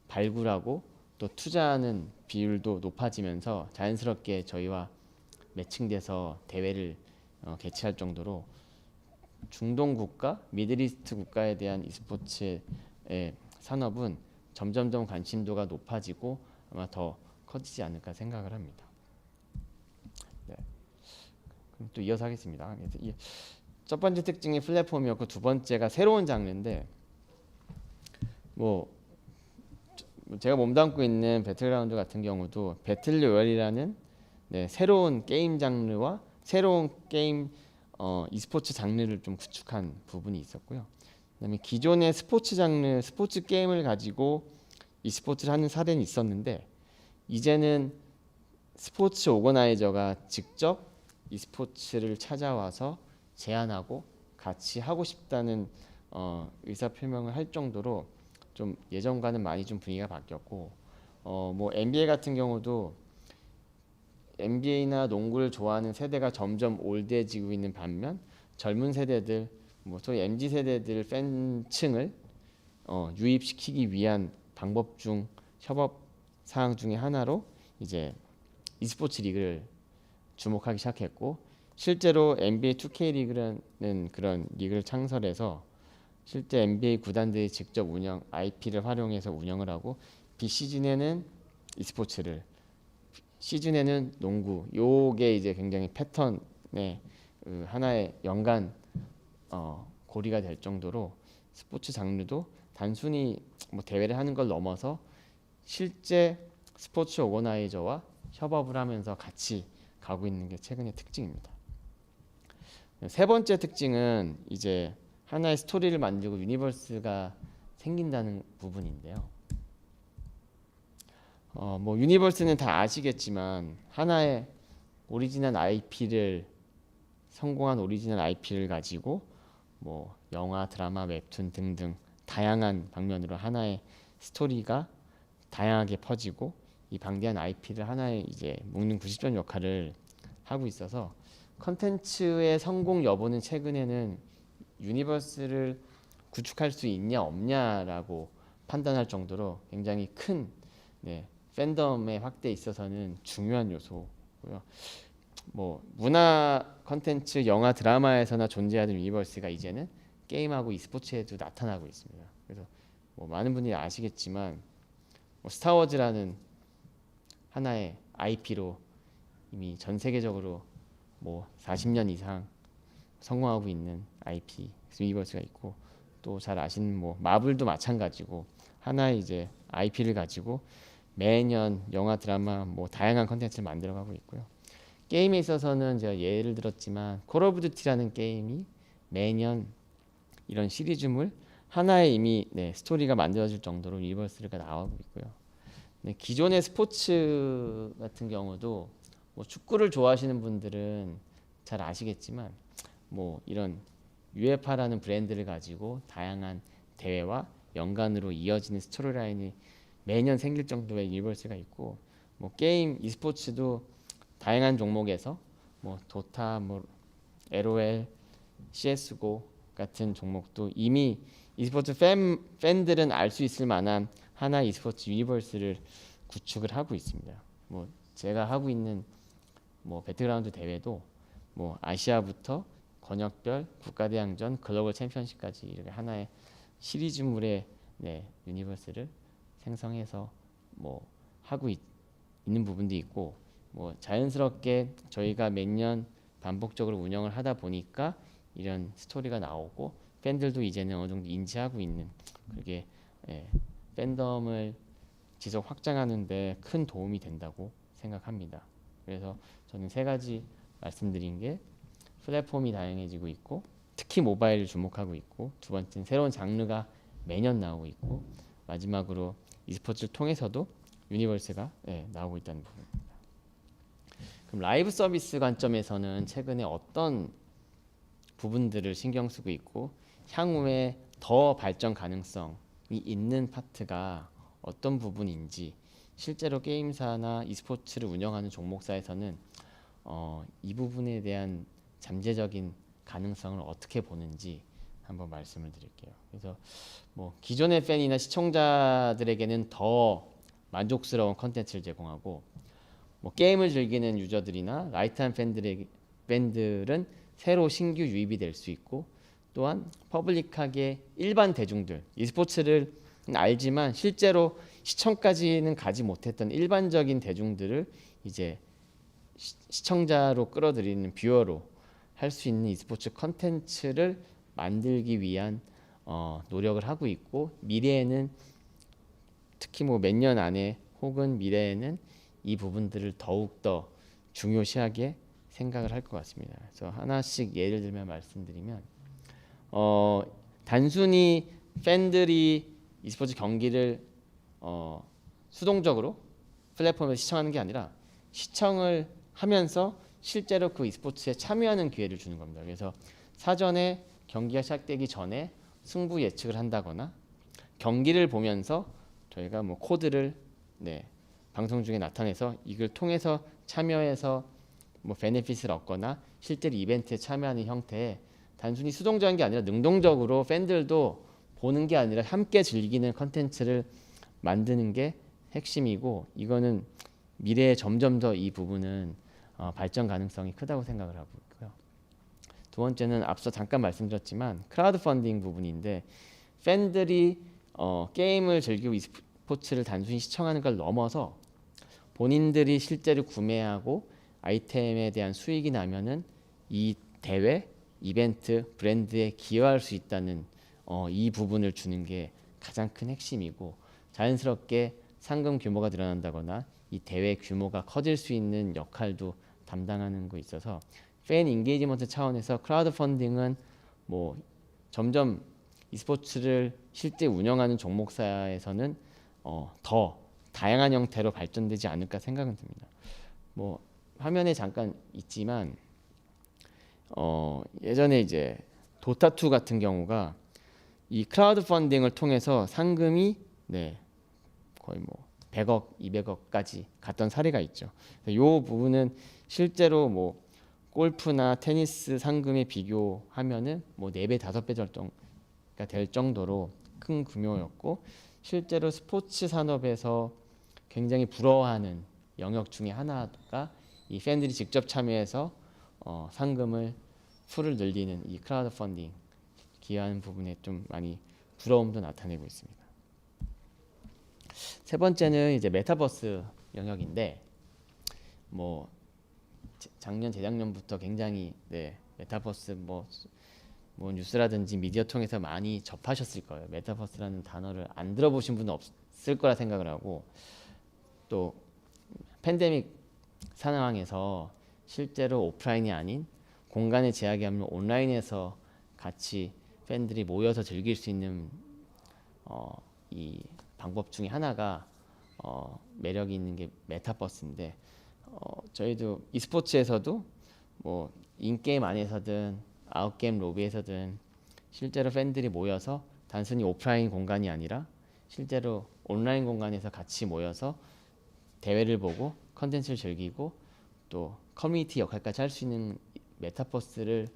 A: 발굴하고 또 투자하는 비율도 높아지면서 자연스럽게 저희와 매칭돼서 대회를 개최할 정도로 중동 국가, 미들이스트 국가에 대한 e스포츠의 산업은 점점점 관심도가 높아지고 아마 더 커지지 않을까 생각을 합니다. 네. 그럼 또 이어서 하겠습니다. 첫 번째 특징이 플랫폼이었고 두 번째가 새로운 장르인데 뭐 제가 몸담고 있는 배틀그라운드 같은 경우도 배틀 로얄이라는 새로운 게임 장르와 새로운 게임 e스포츠 장르를 좀 구축한 부분이 있었고요. 그다음에 기존의 스포츠 장르, 스포츠 게임을 가지고 e스포츠를 하는 사례는 있었는데 이제는 스포츠 오거나이저가 직접 e스포츠를 찾아와서 제안하고 같이 하고 싶다는 의사 표명을 할 정도로 좀 예전과는 많이 좀 분위기가 바뀌었고 뭐 NBA 같은 경우도 NBA나 농구를 좋아하는 세대가 점점 올드해지고 있는 반면 젊은 세대들 뭐 소위 MZ 세대들 팬층을 유입시키기 위한 방법 중 협업 사항 중에 하나로 이제 e스포츠 리그를 주목하기 시작했고 실제로 NBA 2K 리그라는 그런 리그를 창설해서 실제 NBA 구단들이 직접 IP를 활용해서 운영을 하고 비시즌에는 e스포츠를 시즌에는 농구 요게 이제 굉장히 패턴의 하나의 연간 고리가 될 정도로 스포츠 장르도 단순히 뭐 대회를 하는 걸 넘어서 실제 스포츠 오거나이저와 협업을 하면서 같이 가고 있는 게 최근의 특징입니다. 세 번째 특징은 이제 하나의 스토리를 만들고 유니버스가 생긴다는 부분인데요. 뭐 유니버스는 다 아시겠지만 하나의 오리지널 IP를 성공한 오리지널 IP를 가지고 뭐 영화, 드라마, 웹툰 등등 다양한 방면으로 하나의 스토리가 다양하게 퍼지고 이 방대한 IP를 하나의 이제 묶는 90점 역할을 하고 있어서 컨텐츠의 성공 여부는 최근에는 유니버스를 구축할 수 있냐 없냐라고 판단할 정도로 굉장히 큰 팬덤의 확대에 있어서는 중요한 요소고요. 뭐 문화 컨텐츠, 영화, 드라마에서나 존재하는 유니버스가 이제는 게임하고 e스포츠에도 나타나고 있습니다. 그래서 뭐 많은 분들이 아시겠지만 뭐 스타워즈라는 하나의 IP로 이미 전 세계적으로 뭐 40년 이상 성공하고 있는 IP 유니버스가 있고 또 잘 아시는 뭐 마블도 마찬가지고 하나의 이제 IP를 가지고 매년 영화, 드라마 뭐 다양한 컨텐츠를 만들어가고 있고요. 게임에 있어서는 제가 예를 들었지만 콜 오브 듀티라는 게임이 매년 이런 시리즈물 하나의 이미 스토리가 만들어질 정도로 유니버스가 나오고 있고요. 기존의 스포츠 같은 경우도 뭐 축구를 좋아하시는 분들은 잘 아시겠지만 뭐 이런 UEFA라는 브랜드를 가지고 다양한 대회와 연간으로 이어지는 스토리라인이 매년 생길 정도의 유니버스가 있고 뭐 게임 e스포츠도 다양한 종목에서 뭐 도타, 뭐 LOL, CS:GO 같은 종목도 이미 e스포츠 팬들은 알 수 있을 만한 하나의 e스포츠 유니버스를 구축을 하고 있습니다. 뭐 제가 하고 있는 뭐 배틀그라운드 대회도 뭐 아시아부터 권역별, 국가대항전, 글로벌 챔피언십까지 이렇게 하나의 시리즈물의 유니버스를 생성해서 뭐 하고 있는 부분도 있고 뭐 자연스럽게 저희가 매년 반복적으로 운영을 하다 보니까 이런 스토리가 나오고 팬들도 이제는 어느 정도 인지하고 있는 그게 팬덤을 지속 확장하는데 큰 도움이 된다고 생각합니다. 그래서 저는 세 가지 말씀드린 게 플랫폼이 다양해지고 있고 특히 모바일을 주목하고 있고 두 번째는 새로운 장르가 매년 나오고 있고 마지막으로 e스포츠를 통해서도 유니버스가 나오고 있다는 부분입니다. 그럼 라이브 서비스 관점에서는 최근에 어떤 부분들을 신경 쓰고 있고 향후에 더 발전 가능성이 있는 파트가 어떤 부분인지 실제로 게임사나 e스포츠를 운영하는 종목사에서는 이 부분에 대한 잠재적인 가능성을 어떻게 보는지 한번 말씀을 드릴게요. 그래서 뭐 기존의 팬이나 시청자들에게는 더 만족스러운 컨텐츠를 제공하고 뭐 게임을 즐기는 유저들이나 라이트한 팬들은 새로 신규 유입이 될 수 있고 또한 퍼블릭하게 일반 대중들, e스포츠를 알지만 실제로 시청까지는 가지 못했던 일반적인 대중들을 이제 시청자로 끌어들이는 뷰어로 할 수 있는 e스포츠 컨텐츠를 만들기 위한 노력을 하고 있고, 미래에는 특히 뭐 몇 년 안에 혹은 미래에는 이 부분들을 더욱 더 중요시하게 생각을 할 것 같습니다. 그래서 하나씩 예를 들면 말씀드리면, 단순히 팬들이 e스포츠 경기를 수동적으로 플랫폼에서 시청하는 게 아니라 시청을 하면서 실제로 그 e스포츠에 참여하는 기회를 주는 겁니다. 그래서 사전에 경기가 시작되기 전에 승부 예측을 한다거나, 경기를 보면서 저희가 뭐 코드를 방송 중에 나타내서 이걸 통해서 참여해서 뭐 베네핏을 얻거나 실제로 이벤트에 참여하는 형태의, 단순히 수동적인 게 아니라 능동적으로 팬들도 보는 게 아니라 함께 즐기는 컨텐츠를 만드는 게 핵심이고, 이거는 미래에 점점 더 이 부분은 발전 가능성이 크다고 생각을 하고 있고요. 두 번째는 앞서 잠깐 말씀드렸지만 크라우드 펀딩 부분인데, 팬들이 게임을 즐기고 e스포츠를 단순히 시청하는 걸 넘어서 본인들이 실제로 구매하고 아이템에 대한 수익이 나면은 이 대회, 이벤트, 브랜드에 기여할 수 있다는 이 부분을 주는 게 가장 큰 핵심이고, 자연스럽게 상금 규모가 늘어난다거나 이 대회 규모가 커질 수 있는 역할도 담당하는 거 있어서, 팬 인게이지먼트 차원에서 크라우드 펀딩은 뭐 점점 e스포츠를 실제 운영하는 종목사에서는 더 다양한 형태로 발전되지 않을까 생각은 듭니다. 뭐 화면에 잠깐 있지만 예전에 이제 도타2 같은 경우가 이 크라우드 펀딩을 통해서 상금이 거의 뭐 100억, 200억까지 갔던 사례가 있죠. 이 부분은 실제로 뭐 골프나 테니스 상금에 비교하면은 뭐 4배, 5배 정도가 될 정도로 큰 규모였고, 실제로 스포츠 산업에서 굉장히 부러워하는 영역 중에 하나가 이 팬들이 직접 참여해서 상금을 풀을 늘리는 이 크라우드 펀딩 기여하는 부분에 좀 많이 부러움도 나타내고 있습니다. 세 번째는 이제 메타버스 영역인데, 뭐 작년 재작년부터 굉장히 메타버스 뭐 뉴스라든지 미디어 통해서 많이 접하셨을 거예요. 메타버스라는 단어를 안 들어보신 분은 없을 거라 생각을 하고, 또 팬데믹 상황에서 실제로 오프라인이 아닌 공간의 제약이 없는 온라인에서 같이 팬들이 모여서 즐길 수 있는 이 방법 중에 하나가 매력이 있는 게 메타버스인데, 저희도 e스포츠에서도 뭐 인게임 안에서든 아웃게임 로비에서든 실제로 팬들이 모여서 단순히 오프라인 공간이 아니라 실제로 온라인 공간에서 같이 모여서 대회를 보고 컨텐츠를 즐기고 또 커뮤니티 역할까지 할 수 있는 메타버스를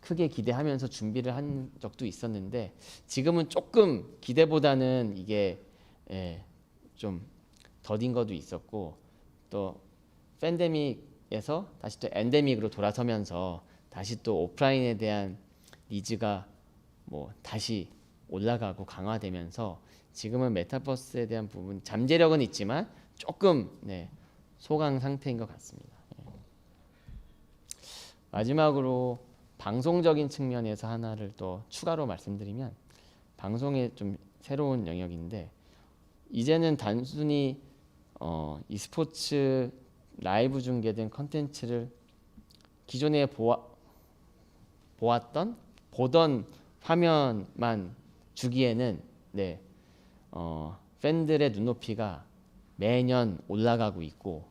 A: 크게 기대하면서 준비를 한 적도 있었는데, 지금은 조금 기대보다는 이게 좀 더딘 것도 있었고, 또 팬데믹에서 다시 또 엔데믹으로 돌아서면서 다시 또 오프라인에 대한 니즈가 뭐 다시 올라가고 강화되면서 지금은 메타버스에 대한 부분 잠재력은 있지만 조금 소강 상태인 것 같습니다. 마지막으로 방송적인 측면에서 하나를 또 추가로 말씀드리면, 방송의 좀 새로운 영역인데, 이제는 단순히 e스포츠 라이브 중계된 컨텐츠를 기존에 보던 화면만 주기에는 팬들의 눈높이가 매년 올라가고 있고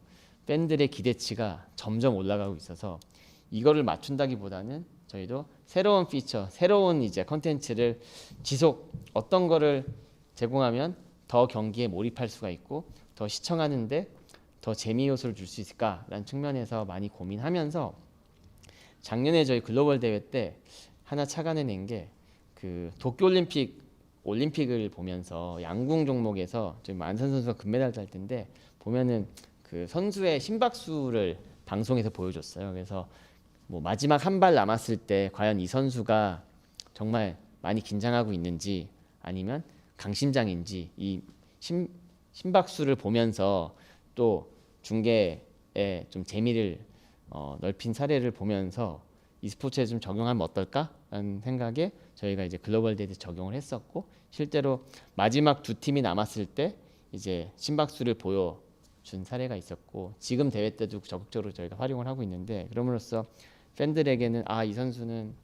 A: 팬들의 기대치가 점점 올라가고 있어서, 이거를 맞춘다기보다는 저희도 새로운 피처, 새로운 이제 컨텐츠를 지속 어떤 거를 제공하면 더 경기에 몰입할 수가 있고 더 시청하는데 더 재미 요소를 줄 수 있을까라는 측면에서 많이 고민하면서, 작년에 저희 글로벌 대회 때 하나 착안해낸 게, 그 도쿄 올림픽을 보면서 양궁 종목에서 저희 만선 선수가 금메달 딸 텐데 보면은 그 선수의 심박수를 방송에서 보여줬어요. 그래서 뭐 마지막 한 발 남았을 때 과연 이 선수가 정말 많이 긴장하고 있는지 아니면 강심장인지 이 심박수를 보면서 또 중계에 좀 재미를 넓힌 사례를 보면서 e스포츠에 좀 적용하면 어떨까라는 생각에 저희가 이제 글로벌 대회에 적용을 했었고, 실제로 마지막 두 팀이 남았을 때 이제 심박수를 보여준 사례가 있었고, 지금 대회 때도 적극적으로 저희가 활용을 하고 있는데, 그럼으로써 팬들에게는 이 선수는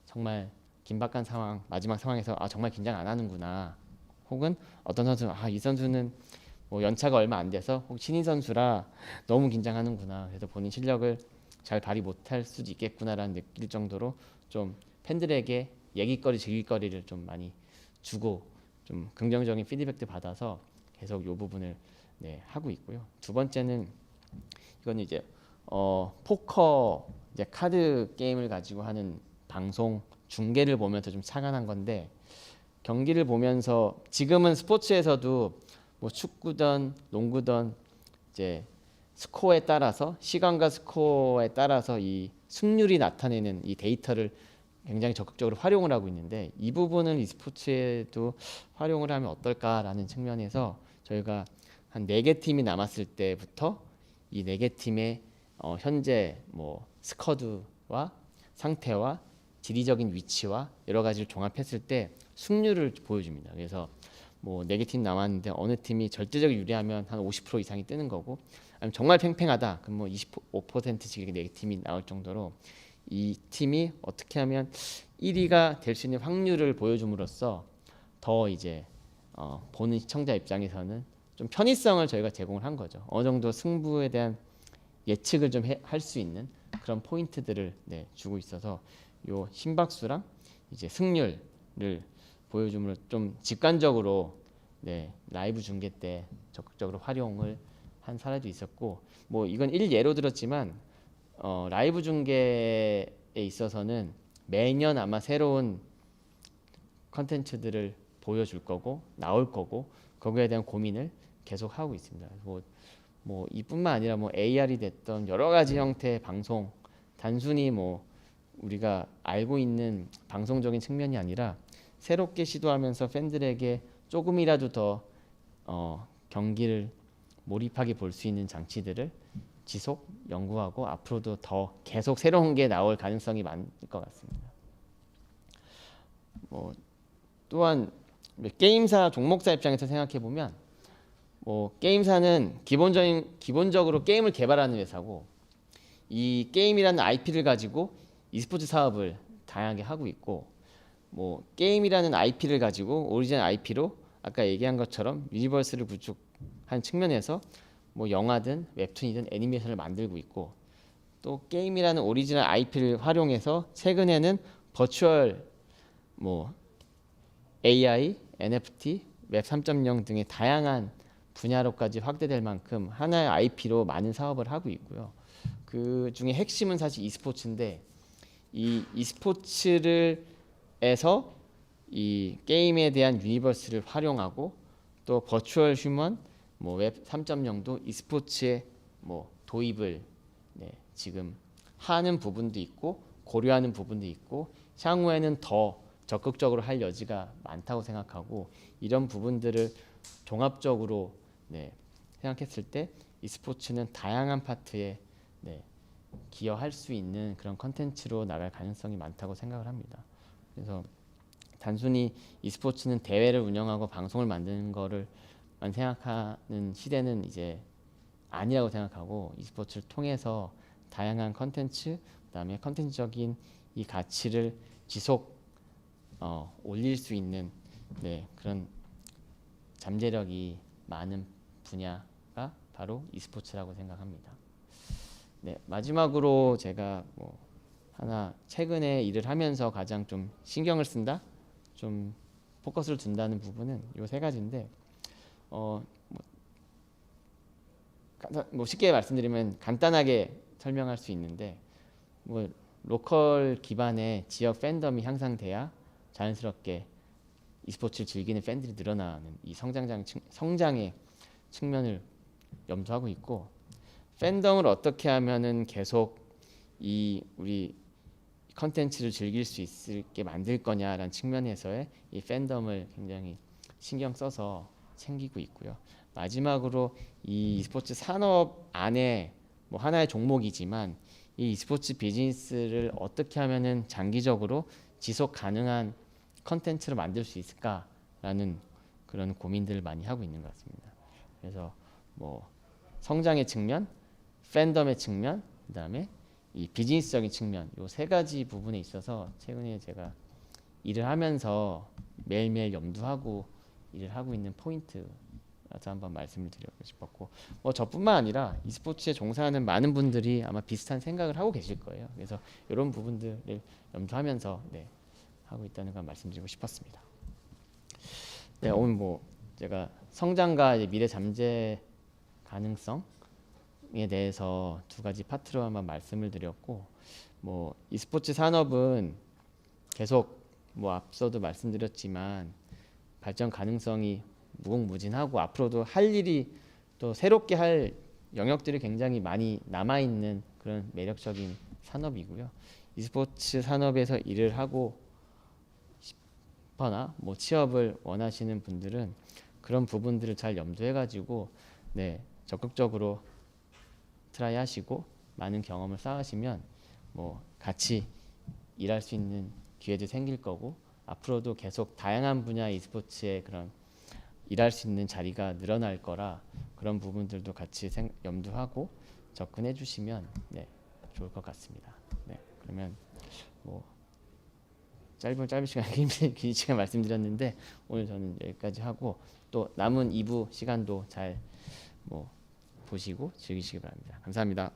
A: 정말 긴박한 상황, 마지막 상황에서 정말 긴장 안 하는구나, 혹은 어떤 선수는 이 선수는 뭐 연차가 얼마 안 돼서 혹 신인 선수라 너무 긴장하는구나, 그래서 본인 실력을 잘 발휘 못할 수도 있겠구나라는 느낄 정도로 좀 팬들에게 얘기거리, 즐길거리를 좀 많이 주고 좀 긍정적인 피드백도 받아서 계속 이 부분을 하고 있고요. 두 번째는 이건 이제 포커 이제 카드 게임을 가지고 하는 방송 중계를 보면서 좀 착안한 건데, 경기를 보면서 지금은 스포츠에서도 뭐 축구든 농구든 이제 스코어에 따라서, 시간과 스코어에 따라서 이 승률이 나타내는 이 데이터를 굉장히 적극적으로 활용을 하고 있는데, 이 부분을 e스포츠에도 활용을 하면 어떨까라는 측면에서 저희가 한 4개 팀이 남았을 때부터 이 4개 팀의 현재 뭐 스쿼드와 상태와 지리적인 위치와 여러 가지를 종합했을 때 승률을 보여줍니다. 그래서 뭐 4개 팀 남았는데 어느 팀이 절대적으로 유리하면 한 50% 이상이 뜨는 거고, 아니면 정말 팽팽하다 그럼 뭐 25%씩 이렇게 4개 팀이 나올 정도로 이 팀이 어떻게 하면 1위가 될 수 있는 확률을 보여줌으로써 더 이제 보는 시청자 입장에서는 좀 편의성을 저희가 제공을 한 거죠. 어느 정도 승부에 대한 예측을 좀 할 수 있는 그런 포인트들을 주고 있어서 요 심박수랑 이제 승률을 보여줌으로 좀 직관적으로 라이브 중계 때 적극적으로 활용을 한 사례도 있었고, 뭐 이건 예로 들었지만 라이브 중계에 있어서는 매년 아마 새로운 컨텐츠들을 보여줄 거고 나올 거고, 거기에 대한 고민을 계속 하고 있습니다. 뭐 이뿐만 아니라 뭐 AR이 됐던 여러 가지 형태의 방송, 단순히 뭐 우리가 알고 있는 방송적인 측면이 아니라 새롭게 시도하면서 팬들에게 조금이라도 더 경기를 몰입하게 볼 수 있는 장치들을 지속 연구하고 앞으로도 더 계속 새로운 게 나올 가능성이 많을 것 같습니다. 뭐 또한 게임사 종목사 입장에서 생각해 보면, 뭐 게임사는 기본적으로 게임을 개발하는 회사고, 이 게임이라는 IP를 가지고 e스포츠 사업을 다양하게 하고 있고, 뭐 게임이라는 IP를 가지고 오리지널 IP로 아까 얘기한 것처럼 유니버스를 구축한 측면에서 뭐 영화든 웹툰이든 애니메이션을 만들고 있고, 또 게임이라는 오리지널 IP를 활용해서 최근에는 버추얼 뭐 AI, NFT, 웹 3.0 등의 다양한 분야로까지 확대될 만큼 하나의 IP로 많은 사업을 하고 있고요. 그 중에 핵심은 사실 e스포츠인데, 이 e스포츠를 에서 이 게임에 대한 유니버스를 활용하고, 또 버추얼 휴먼, 뭐 웹 3.0도 e스포츠에 뭐 도입을 지금 하는 부분도 있고 고려하는 부분도 있고, 향후에는 더 적극적으로 할 여지가 많다고 생각하고, 이런 부분들을 종합적으로 생각했을 때 e스포츠는 다양한 파트에 기여할 수 있는 그런 컨텐츠로 나갈 가능성이 많다고 생각을 합니다. 그래서 단순히 e스포츠는 대회를 운영하고 방송을 만드는 거를만 생각하는 시대는 이제 아니라고 생각하고, e스포츠를 통해서 다양한 컨텐츠, 그다음에 컨텐츠적인 이 가치를 지속 올릴 수 있는 그런 잠재력이 많은 분야가 바로 e스포츠라고 생각합니다. 마지막으로 제가 뭐 하나 최근에 일을 하면서 가장 좀 신경을 쓴다, 좀 포커스를 둔다는 부분은 이 3가지인데, 뭐 쉽게 말씀드리면 간단하게 설명할 수 있는데, 뭐 로컬 기반의 지역 팬덤이 향상돼야 자연스럽게 e스포츠를 즐기는 팬들이 늘어나는 이 성장의 측면을 염두하고 있고, 팬덤을 어떻게 하면은 계속 이 우리 컨텐츠를 즐길 수 있게 만들 거냐라는 측면에서의 이 팬덤을 굉장히 신경 써서 챙기고 있고요. 마지막으로 이 e스포츠 산업 안에 뭐 하나의 종목이지만 이 e스포츠 비즈니스를 어떻게 하면은 장기적으로 지속 가능한 컨텐츠를 만들 수 있을까라는 그런 고민들을 많이 하고 있는 것 같습니다. 그래서 뭐 성장의 측면, 팬덤의 측면, 그다음에 이 비즈니스적인 측면, 요 세 가지 부분에 있어서 최근에 제가 일을 하면서 매일매일 염두하고 일을 하고 있는 포인트라서 한번 말씀을 드리고 싶었고, 뭐 저뿐만 아니라 e스포츠에 종사하는 많은 분들이 아마 비슷한 생각을 하고 계실 거예요. 그래서 이런 부분들을 염두하면서 하고 있다는 걸 말씀드리고 싶었습니다. 네, 오늘 뭐 제가 성장과 이제 미래 잠재 가능성에 대해서 두 가지 파트로 한번 말씀을 드렸고, 뭐 e스포츠 산업은 계속 뭐 앞서도 말씀드렸지만 발전 가능성이 무궁무진하고 앞으로도 할 일이 또 새롭게 할 영역들이 굉장히 많이 남아 있는 그런 매력적인 산업이고요. e스포츠 산업에서 일을 하고 싶거나 뭐 취업을 원하시는 분들은 그런 부분들을 잘 염두해 가지고 적극적으로 트라이 하시고 많은 경험을 쌓으시면 뭐 같이 일할 수 있는 기회도 생길 거고, 앞으로도 계속 다양한 분야의 e스포츠의 그런 일할 수 있는 자리가 늘어날 거라 그런 부분들도 같이 염두하고 접근해 주시면 좋을 것 같습니다. 그러면 뭐 짧은 시간 긴 시간 말씀드렸는데 오늘 저는 여기까지 하고 또 남은 2부 시간도 잘 보시고 즐기시기 바랍니다. 감사합니다.